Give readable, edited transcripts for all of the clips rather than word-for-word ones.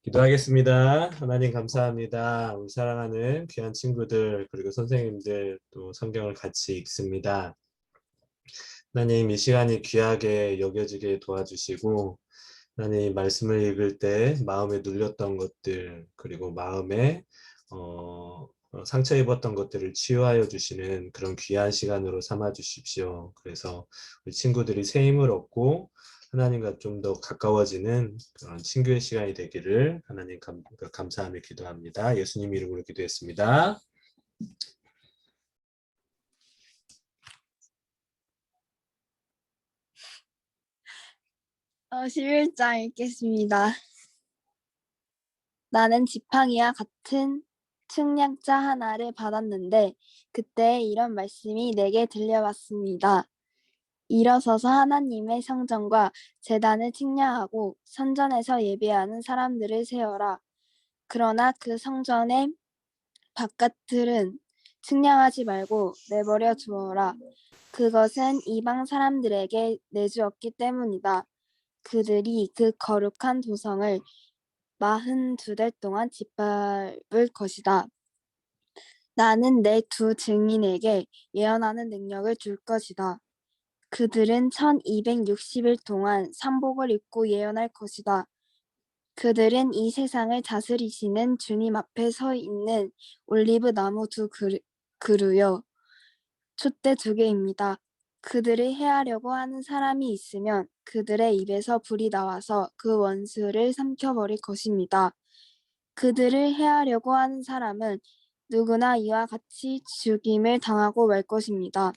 기도하겠습니다. 하나님 감사합니다. 우리 사랑하는 귀한 친구들 그리고 선생님들 또 성경을 같이 읽습니다. 하나님 이 시간이 귀하게 여겨지게 도와주시고 하나님 말씀을 읽을 때 마음에 눌렸던 것들 그리고 마음에 상처 입었던 것들을 치유하여 주시는 그런 귀한 시간으로 삼아 주십시오. 그래서 우리 친구들이 새 힘을 얻고 하나님과 좀 더 가까워지는 그런 친구의 시간이 되기를 하나님 감사하며 기도합니다. 예수님 이름으로 기도했습니다. 11장 읽겠습니다. 나는 지팡이와 같은 측량자 하나를 받았는데 그때 이런 말씀이 내게 들려왔습니다. 일어서서 하나님의 성전과 제단을 측량하고 성전에서 예배하는 사람들을 세어라. 그러나 그 성전의 바깥들은 측량하지 말고 내버려 두어라. 그것은 이방 사람들에게 내주었기 때문이다. 그들이 그 거룩한 도성을 42달 동안 짓밟을 것이다. 나는 내 두 증인에게 예언하는 능력을 줄 것이다. 그들은 1260일 동안 상복을 입고 예언할 것이다. 그들은 이 세상을 다스리시는 주님 앞에 서 있는 올리브 나무 두 그루요. 촛대 두 개입니다. 그들을 해하려고 하는 사람이 있으면 그들의 입에서 불이 나와서 그 원수를 삼켜버릴 것입니다. 그들을 해하려고 하는 사람은 누구나 이와 같이 죽임을 당하고 말 것입니다.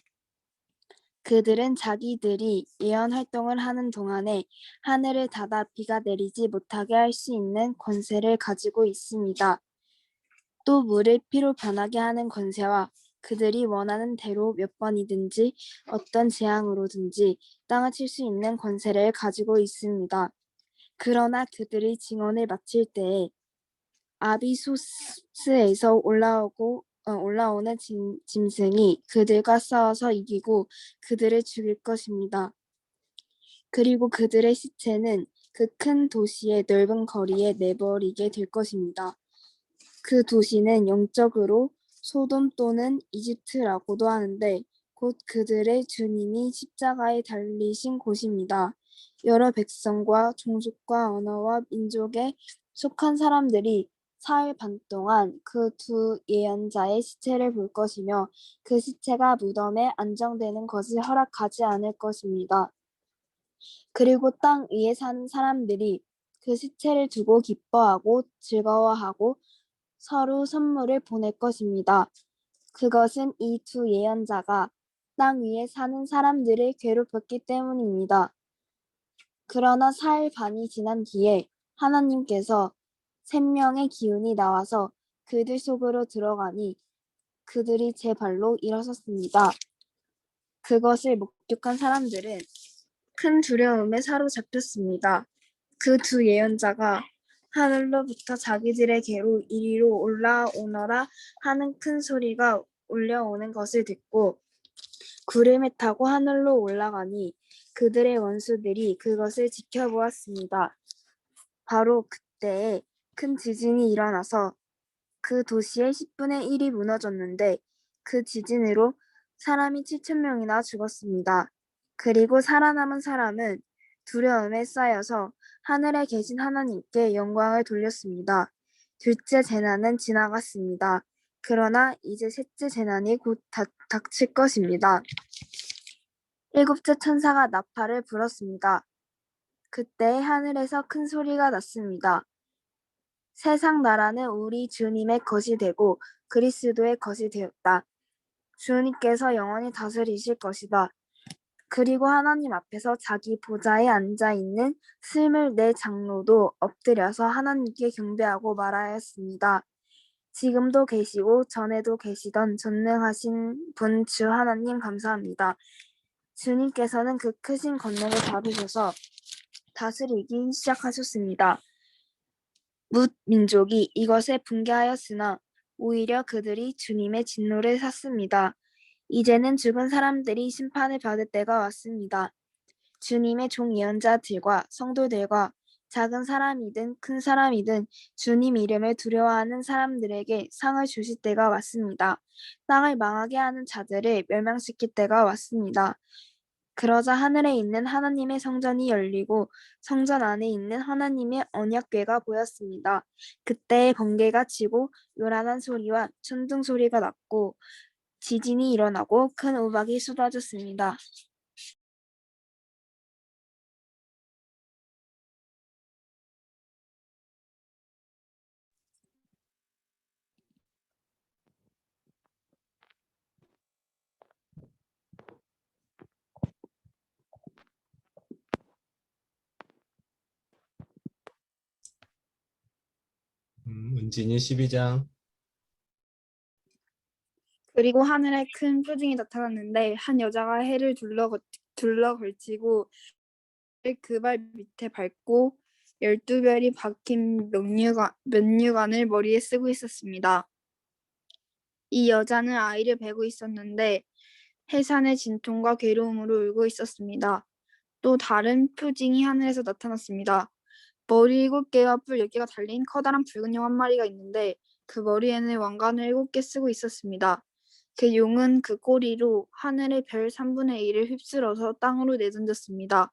그들은 자기들이 예언 활동을 하는 동안에 하늘을 닫아 비가 내리지 못하게 할 수 있는 권세를 가지고 있습니다. 또 물을 피로 변하게 하는 권세와 그들이 원하는 대로 몇 번이든지 어떤 재앙으로든지 땅을 칠 수 있는 권세를 가지고 있습니다. 그러나 그들이 증언을 마칠 때에 아비소스에서 올라오는 짐승이 그들과 싸워서 이기고 그들을 죽일 것입니다. 그리고 그들의 시체는 그 큰 도시의 넓은 거리에 내버리게 될 것입니다. 그 도시는 영적으로 소돔 또는 이집트라고도 하는데 곧 그들의 주님이 십자가에 달리신 곳입니다. 여러 백성과 종족과 언어와 민족에 속한 사람들이 사흘 반 동안 그 두 예언자의 시체를 볼 것이며 그 시체가 무덤에 안정되는 것을 허락하지 않을 것입니다. 그리고 땅 위에 사는 사람들이 그 시체를 두고 기뻐하고 즐거워하고 서로 선물을 보낼 것입니다. 그것은 이 두 예언자가 땅 위에 사는 사람들을 괴롭혔기 때문입니다. 그러나 사흘 반이 지난 뒤에 하나님께서 생명의 기운이 나와서 그들 속으로 들어가니 그들이 제 발로 일어섰습니다. 그것을 목격한 사람들은 큰 두려움에 사로잡혔습니다. 그 두 예언자가 하늘로부터 자기들에게로 이리로 올라오너라 하는 큰 소리가 울려오는 것을 듣고 구름에 타고 하늘로 올라가니 그들의 원수들이 그것을 지켜보았습니다. 바로 그때에 큰 지진이 일어나서 그 도시의 10분의 1이 무너졌는데 그 지진으로 사람이 7,000명이나 죽었습니다. 그리고 살아남은 사람은 두려움에 쌓여서 하늘에 계신 하나님께 영광을 돌렸습니다. 둘째 재난은 지나갔습니다. 그러나 이제 셋째 재난이 곧 닥칠 것입니다. 일곱째 천사가 나팔을 불었습니다. 그때 하늘에서 큰 소리가 났습니다. 세상 나라는 우리 주님의 것이 되고 그리스도의 것이 되었다. 주님께서 영원히 다스리실 것이다. 그리고 하나님 앞에서 자기 보좌에 앉아 있는 24 장로도 엎드려서 하나님께 경배하고 말하였습니다. 지금도 계시고 전에도 계시던 전능하신 분 주 하나님 감사합니다. 주님께서는 그 크신 권능을 받으셔서 다스리기 시작하셨습니다. 뭇 민족이 이것에 분개하였으나 오히려 그들이 주님의 진노를 샀습니다. 이제는 죽은 사람들이 심판을 받을 때가 왔습니다. 주님의 종 예언자들과 성도들과 작은 사람이든 큰 사람이든 주님 이름을 두려워하는 사람들에게 상을 주실 때가 왔습니다. 땅을 망하게 하는 자들을 멸망시킬 때가 왔습니다. 그러자 하늘에 있는 하나님의 성전이 열리고 성전 안에 있는 하나님의 언약궤가 보였습니다. 그때 번개가 치고 요란한 소리와 천둥 소리가 났고 지진이 일어나고 큰 우박이 쏟아졌습니다. 은진이 12장. 그리고 하늘에 큰 표징이 나타났는데 한 여자가 해를 둘러 걸치고 그 발 밑에 밟고 12별이 박힌 면류관을 머리에 쓰고 있었습니다. 이 여자는 아이를 베고 있었는데 해산의 진통과 괴로움으로 울고 있었습니다. 또 다른 표징이 하늘에서 나타났습니다. 머리 7개와 뿔 10개가 달린 커다란 붉은 용 한 마리가 있는데 그 머리에는 왕관을 7개 쓰고 있었습니다. 그 용은 그 꼬리로 하늘의 별 3분의 1을 휩쓸어서 땅으로 내던졌습니다.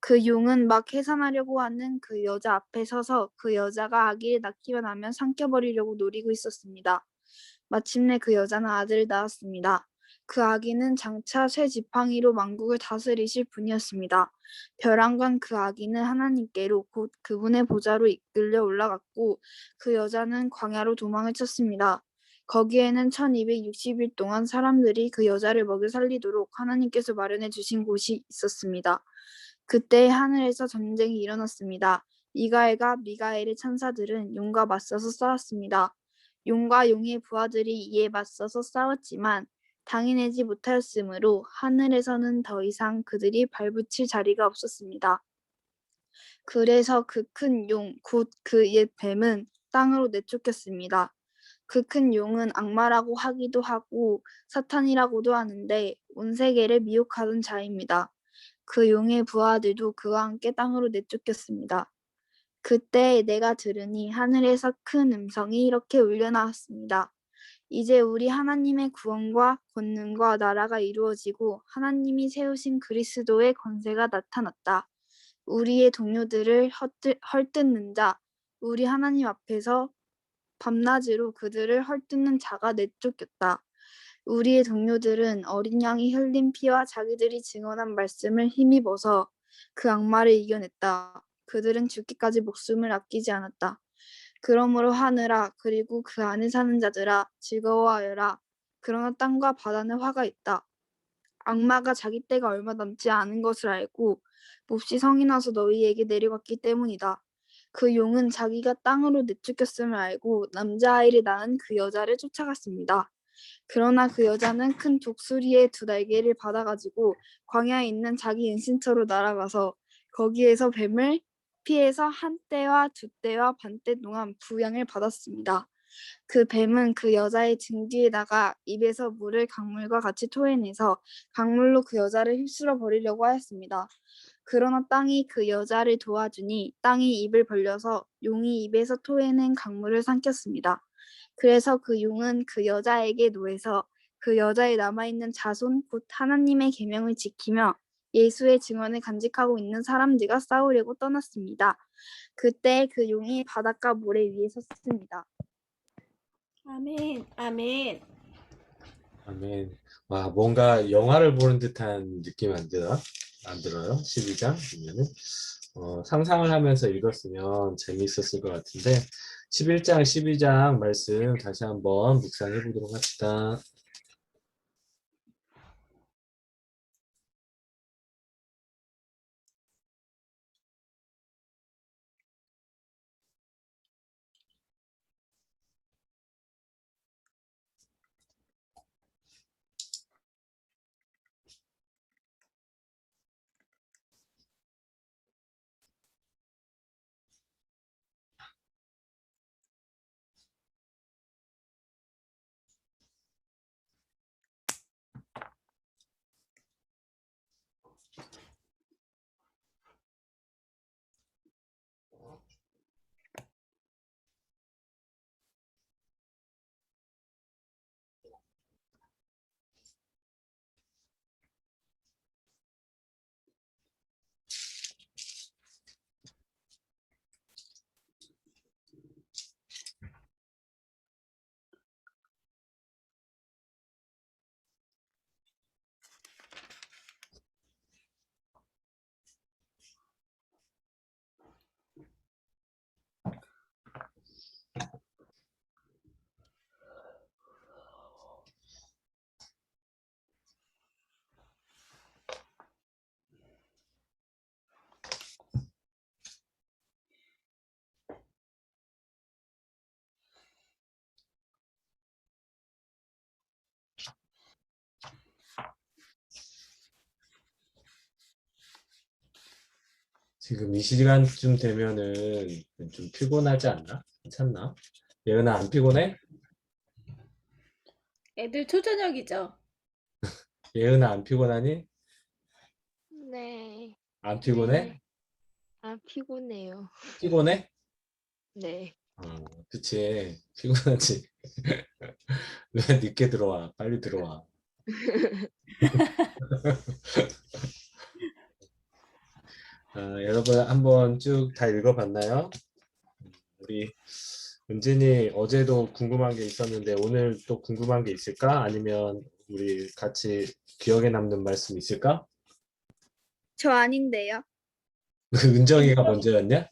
그 용은 막 해산하려고 하는 그 여자 앞에 서서 그 여자가 아기를 낳기만 하면 삼켜버리려고 노리고 있었습니다. 마침내 그 여자는 아들을 낳았습니다. 그 아기는 장차 새 지팡이로 만국을 다스리실 분이었습니다. 벼랑간 그 아기는 하나님께로 곧 그분의 보좌로 이끌려 올라갔고 그 여자는 광야로 도망을 쳤습니다. 거기에는 1260일 동안 사람들이 그 여자를 먹여 살리도록 하나님께서 마련해 주신 곳이 있었습니다. 그때 하늘에서 전쟁이 일어났습니다. 미가엘과 미가엘의 천사들은 용과 맞서서 싸웠습니다. 용과 용의 부하들이 이에 맞서서 싸웠지만 당해내지 못하였으므로 하늘에서는 더 이상 그들이 발붙일 자리가 없었습니다. 그래서 그 큰 용, 곧 그 옛 뱀은 땅으로 내쫓겼습니다. 그 큰 용은 악마라고 하기도 하고 사탄이라고도 하는데 온 세계를 미혹하던 자입니다. 그 용의 부하들도 그와 함께 땅으로 내쫓겼습니다. 그때 내가 들으니 하늘에서 큰 음성이 이렇게 울려 나왔습니다. 이제 우리 하나님의 구원과 권능과 나라가 이루어지고 하나님이 세우신 그리스도의 권세가 나타났다. 우리의 동료들을 헐뜯는 자, 우리 하나님 앞에서 밤낮으로 그들을 헐뜯는 자가 내쫓겼다. 우리의 동료들은 어린 양이 흘린 피와 자기들이 증언한 말씀을 힘입어서 그 악마를 이겨냈다. 그들은 죽기까지 목숨을 아끼지 않았다. 그러므로 하늘아 그리고 그 안에 사는 자들아 즐거워하여라. 그러나 땅과 바다는 화가 있다. 악마가 자기 때가 얼마 남지 않은 것을 알고 몹시 성이 나서 너희에게 내려갔기 때문이다. 그 용은 자기가 땅으로 내쫓겼음을 알고 남자아이를 낳은 그 여자를 쫓아갔습니다. 그러나 그 여자는 큰 독수리의 2날개를 받아가지고 광야에 있는 자기 은신처로 날아가서 거기에서 뱀을 피해서 한 때와 2때와 반 때 동안 부양을 받았습니다. 그 뱀은 그 여자의 등 뒤에다가 입에서 물을 강물과 같이 토해내서 강물로 그 여자를 휩쓸어 버리려고 하였습니다. 그러나 땅이 그 여자를 도와주니 땅이 입을 벌려서 용이 입에서 토해낸 강물을 삼켰습니다. 그래서 그 용은 그 여자에게 노해서 그 여자의 남아있는 자손 곧 하나님의 계명을 지키며 예수의 증언을 간직하고 있는 사람들과 싸우려고 떠났습니다. 그때 그 용이 바닷가 모래 위에 섰습니다. 아멘, 아멘. 아멘. 와, 뭔가 영화를 보는 듯한 느낌 안 들어? 안 들어요? 12장 보면은 상상을 하면서 읽었으면 재미있었을 것 같은데 11장, 12장 말씀 다시 한번 묵상해 보도록 합시다. 지금 이 시간쯤 되면은 좀 피곤하지 않나? 괜찮나? 예은아 안 피곤해? 애들 초저녁이죠? 예은아 안 피곤하니? 네. 안 피곤해? 아, 피곤해요. 피곤해? 네. 그치. 피곤하지. 왜 늦게 들어와? 빨리 들어와. 여러분 한번 쭉 다 읽어봤나요? 우리 은진이 어제도 궁금한 게 있었는데 오늘 또 궁금한 게 있을까? 아니면 우리 같이 기억에 남는 말씀 있을까? 저 아닌데요. 은정이가 먼저였냐?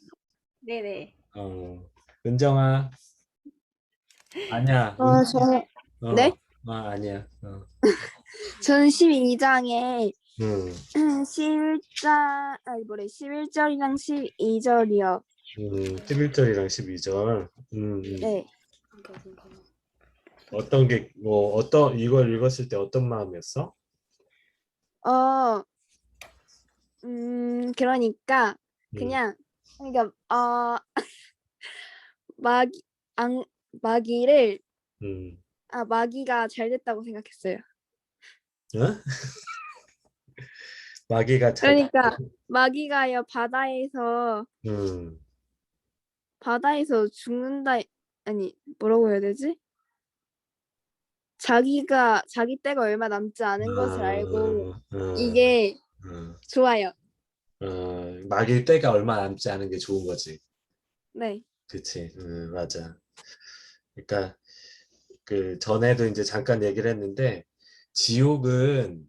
네네. 은정아, 아니야. 저는 어, 네? 아니야. 저는 12장에 음, 11절이랑 12절이요. 11절이랑 12절. 네. 어떤 게, 이걸 읽었을 때 어떤 마음이었어? 어, 그러니까 음, 그러니까 마기 앙 마기를 음, 마기가 잘 됐다고 생각했어요. 어? 마귀가 잘, 그러니까 마기가요 음, 바다에서 죽는다 아니 뭐라고 해야 되지? 자기가 자기 때가 얼마 남지 않은 것을 알고 이게 어, 좋아요. 마귀 때가 얼마 남지 않은 게 좋은 거지. 네. 그치, 맞아. 그러니까 그 전에도 이제 잠깐 얘기를 했는데 지옥은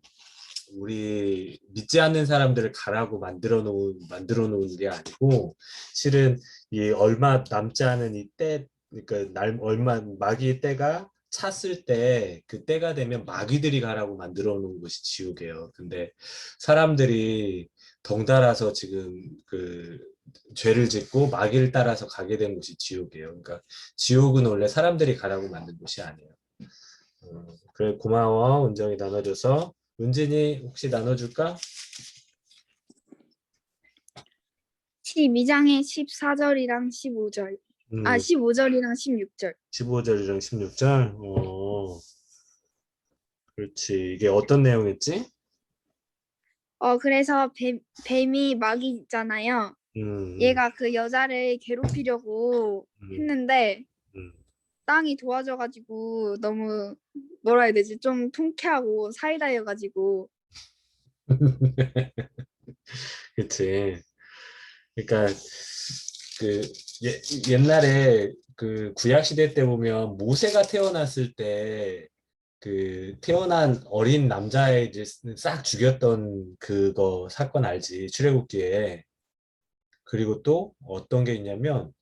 우리 믿지 않는 사람들을 가라고 만들어 놓은 게 아니고 실은 이 얼마 남지 않은 이 때 그러니까 얼마 마귀 때가 찼을 때 그 때가 되면 마귀들이 가라고 만들어 놓은 것이 지옥이에요. 근데 사람들이 덩달아서 지금 그 죄를 짓고 마귀를 따라서 가게 된 곳이 지옥이에요. 그러니까 지옥은 원래 사람들이 가라고 만든 곳이 아니에요. 그래 고마워 은정이 나눠줘서. 은진이 혹시 나눠줄까? 12장의 14절이랑 15절. 음, 15절이랑 16절. 15절이랑 16절. 그렇지. 이게 어떤 내용이었지? 그래서 뱀이 마귀 있잖아요. 음, 얘가 그 여자를 괴롭히려고 음, 했는데 음. 땅이 도와줘가지고 너무 뭐라 해야 되지? 좀 통쾌하고 사이다여가지고 그치. 그러니까 그 옛날에 그 구약 시대 때 보면 모세가 태어났을 때 그 태어난 어린 남자애들 싹 죽였던 그거 사건 알지? 출애굽기에. 그리고 또 어떤 게 있냐면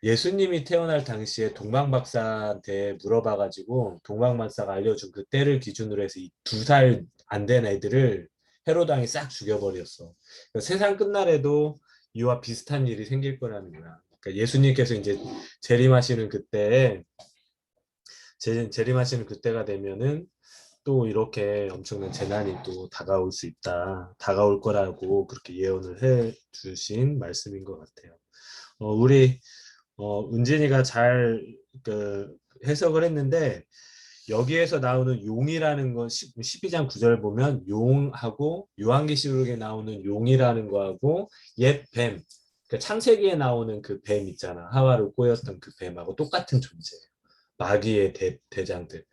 예수님이 태어날 당시에 동방박사한테 물어봐가지고 동방박사가 알려준 그 때를 기준으로 해서 이 2살 안 된 애들을 헤로당이 싹 죽여버렸어. 그러니까 세상 끝날에도 이와 비슷한 일이 생길 거라는 거야. 그러니까 예수님께서 이제 재림하시는 그때에 재림하시는 그때가 되면은 또 이렇게 엄청난 재난이 또 다가올 수 있다. 다가올 거라고 그렇게 예언을 해 주신 말씀인 것 같아요. 우리 은진이가 잘 해석을 했는데 여기에서 나오는 용이라는 건 12장 9절 보면 용하고 요한계시록에 나오는 용이라는 거하고 옛 뱀, 그러니까 창세기에 나오는 그 뱀 있잖아. 하와를 꼬였던 그 뱀하고 똑같은 존재예요. 마귀의 대장들.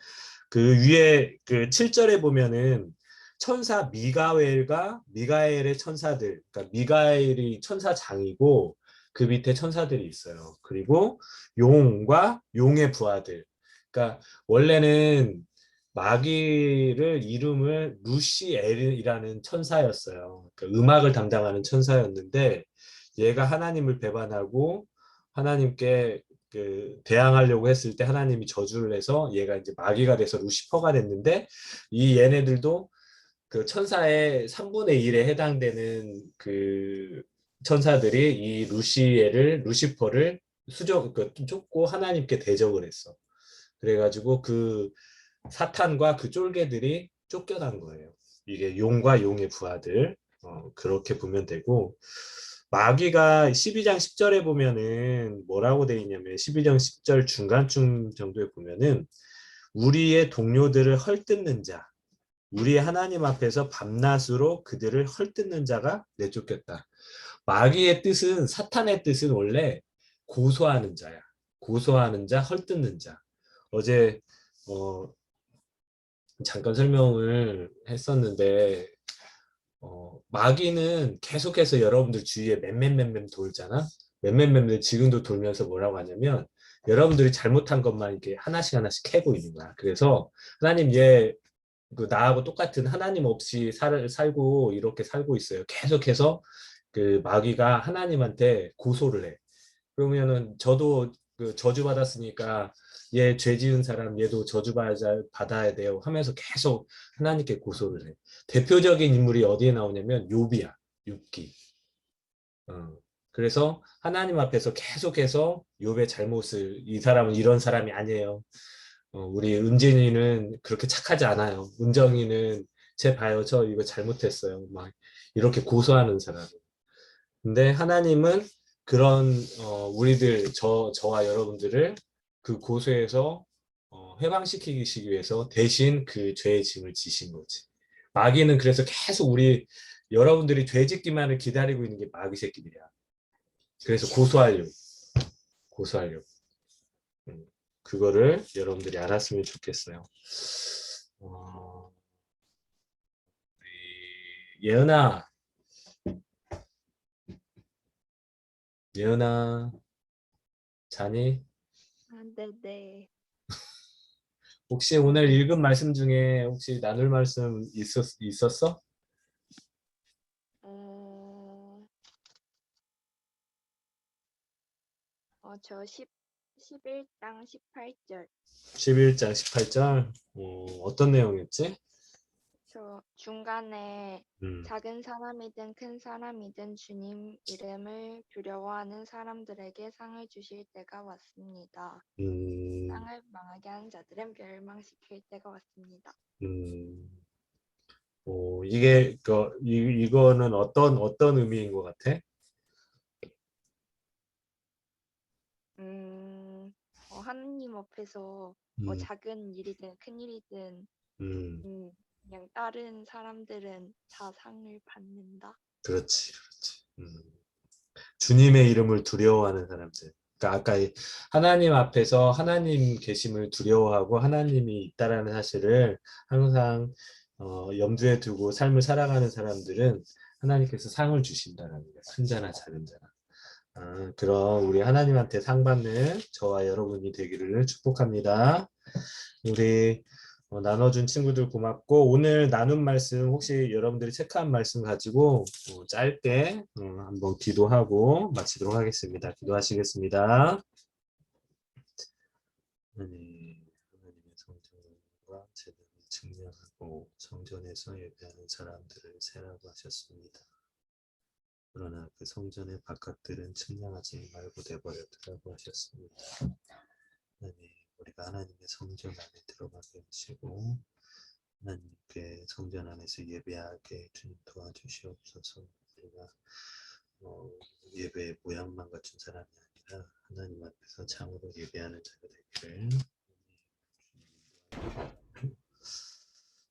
그 위에 그 7절에 보면은 천사 미가엘과 미가엘의 천사들, 그러니까 미가엘이 천사장이고 그 밑에 천사들이 있어요. 그리고 용과 용의 부하들. 그러니까 원래는 마귀를 이름을 루시엘이라는 천사였어요. 그러니까 음악을 담당하는 천사였는데 얘가 하나님을 배반하고 하나님께 대항하려고 했을 때 하나님이 저주를 해서 얘가 이제 마귀가 돼서 루시퍼가 됐는데 이 얘네들도 그 천사의 3분의 1에 해당되는 그 천사들이 이 루시퍼를 쫓고 하나님께 대적을 했어. 그래가지고 그 사탄과 그 쫄개들이 쫓겨난 거예요. 이게 용과 용의 부하들. 그렇게 보면 되고 마귀가 12장 10절에 보면은 뭐라고 돼 있냐면 12장 10절 중간쯤 정도에 보면은 우리의 동료들을 헐뜯는 자, 우리 하나님 앞에서 밤낮으로 그들을 헐뜯는 자가 내쫓겼다. 마귀의 뜻은 사탄의 뜻은 원래 고소하는 자야. 고소하는 자, 헐뜯는 자. 어제 잠깐 설명을 했었는데 마귀는 계속해서 여러분들 주위에 맴맴맴맴 돌잖아. 맴맴맴맴 지금도 돌면서 뭐라고 하냐면 여러분들이 잘못한 것만 이렇게 하나씩 하나씩 캐고 있는 거야. 그래서 하나님 그 나하고 똑같은 하나님 없이 살고 이렇게 살고 있어요. 계속해서 그 마귀가 하나님한테 고소를 해. 그러면은 저도 그 저주 받았으니까 얘 죄 지은 사람 얘도 저주 받아야 돼요 하면서 계속 하나님께 고소를 해. 대표적인 인물이 어디에 나오냐면 욥이야. 욥기. 그래서 하나님 앞에서 계속해서 욥의 잘못을 이 사람은 이런 사람이 아니에요. 우리 은진이는 그렇게 착하지 않아요. 은정이는 제 봐요. 저 이거 잘못했어요. 막 이렇게 고소하는 사람. 근데 하나님은 그런 우리들 저와 여러분들을 그 고소에서 해방시키기 위해서 대신 그 죄의 짐을 지신 거지. 마귀는 그래서 계속 우리 여러분들이 죄 짓기만을 기다리고 있는 게 마귀 새끼들이야. 그래서 고소하려고. 그거를 여러분들이 알았으면 좋겠어요. 예은아, 예은아, 자니? 아, 네네. 혹시 오늘 읽은 말씀 중에 혹시 나눌 말씀 있었어? 저 11장 18절. 11장 18절? 어떤 내용이었지? 저 중간에 음, 작은 사람이든 큰 사람이든 주님 이름을 두려워하는 사람들에게 상을 주실 때가 왔습니다. 음, 땅을 망하게 하는 자들은 멸망시킬 때가 왔습니다. 음. 이거는 어떤 의미인 것 같아? 하느님 앞에서 음, 작은 일이든 큰 일이든 음, 그냥 다른 사람들은 다 상을 받는다. 그렇지, 그렇지. 주님의 이름을 두려워하는 사람들. 그러니까 아까 하나님 앞에서 하나님 계심을 두려워하고 하나님이 있다라는 사실을 항상 염두에 두고 삶을 살아가는 사람들은 하나님께서 상을 주신다라는 거예요. 큰 자나 작은 자나. 그럼 우리 하나님한테 상 받는 저와 여러분이 되기를 축복합니다. 우리 나눠준 친구들 고맙고 오늘 나눈 말씀 혹시 여러분들이 체크한 말씀 가지고 짧게 한번 기도하고 마치도록 하겠습니다. 기도하시겠습니다. 하나님의 성전과 제대로 증명하고 성전에서 예배하는 사람들을 세라고 하셨습니다. 그러나 그 성전의 바깥들은 측량하지 말고 내버려두라고 하셨습니다. 하나님, 우리가 하나님의 성전 안에 들어가게 하시고 하나님께 성전 안에서 예배하게 주님 도와주시옵소서. 우리가 예배의 모양만 갖춘 사람이 아니라 하나님 앞에서 참으로 예배하는 자가 되기를.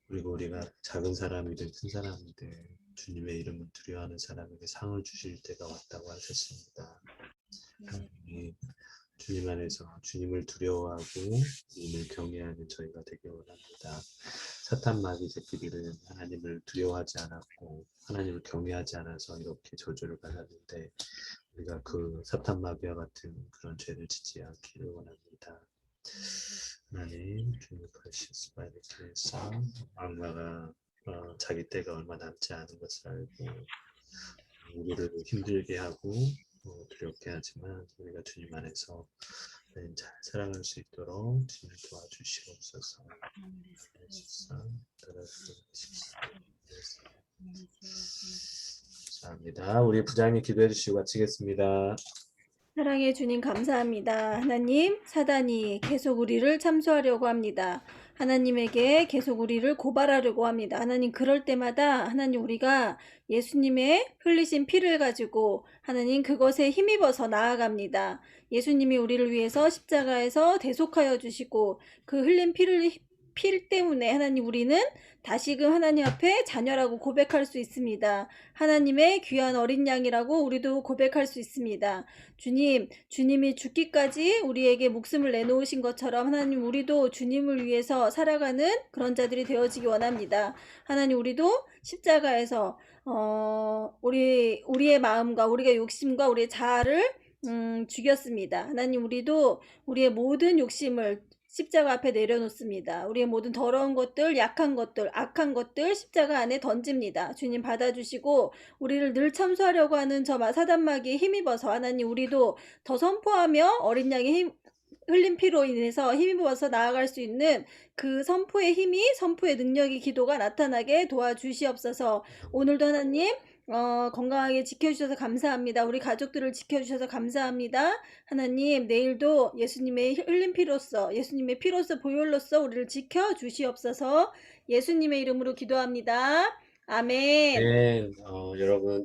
그리고 우리가 작은 사람이든 큰 사람이든 주님의 이름을 두려워하는 사람에게 상을 주실 때가 왔다고 하셨습니다. 하나님, 주님 안에서 주님을 두려워하고 주님을 경외하는 저희가 되길 원합니다. 사탄 마귀 새끼들은 하나님을 두려워하지 않았고 하나님을 경외하지 않아서 이렇게 저주를 받았는데 우리가 그 사탄 마귀와 같은 그런 죄를 짓지 않기를 원합니다. 하나님, 주님의 precious blood 통해서 악마가 자기 때가 얼마 남지 않은 것을 알고 우리를 힘들게 하고 두렵게 하지만 우리가 주님 안에서 잘 살아갈 수 있도록 주님 도와주시옵소서. 감사합니다. 우리 부장님 기도해 주시고 마치겠습니다. 사랑해 주님 감사합니다. 하나님, 사단이 계속 우리를 참소하려고 합니다. 하나님에게 계속 우리를 고발하려고 합니다. 하나님, 그럴 때마다 하나님 우리가 예수님의 흘리신 피를 가지고 하나님 그것에 힘입어서 나아갑니다. 예수님이 우리를 위해서 십자가에서 대속하여 주시고 그 흘린 피 때문에 하나님 우리는 다시금 하나님 앞에 자녀라고 고백할 수 있습니다. 하나님의 귀한 어린 양이라고 우리도 고백할 수 있습니다. 주님, 주님이 죽기까지 우리에게 목숨을 내놓으신 것처럼 하나님 우리도 주님을 위해서 살아가는 그런 자들이 되어지기 원합니다. 하나님 우리도 십자가에서 우리의 마음과 우리의 욕심과 우리의 자아를 죽였습니다. 하나님 우리도 우리의 모든 욕심을 십자가 앞에 내려놓습니다. 우리의 모든 더러운 것들, 약한 것들, 악한 것들 십자가 안에 던집니다. 주님 받아주시고 우리를 늘 참소하려고 하는 저 사단마귀에 힘입어서 하나님 우리도 더 선포하며 어린 양의 흘린 피로 인해서 힘입어서 나아갈 수 있는 그 선포의 힘이, 선포의 능력이 기도가 나타나게 도와주시옵소서. 오늘도 하나님 건강하게 지켜주셔서 감사합니다. 우리 가족들을 지켜주셔서 감사합니다. 하나님 내일도 예수님의 흘린 피로써, 예수님의 피로써 보혈로써 우리를 지켜주시옵소서. 예수님의 이름으로 기도합니다. 아멘. 네, 여러분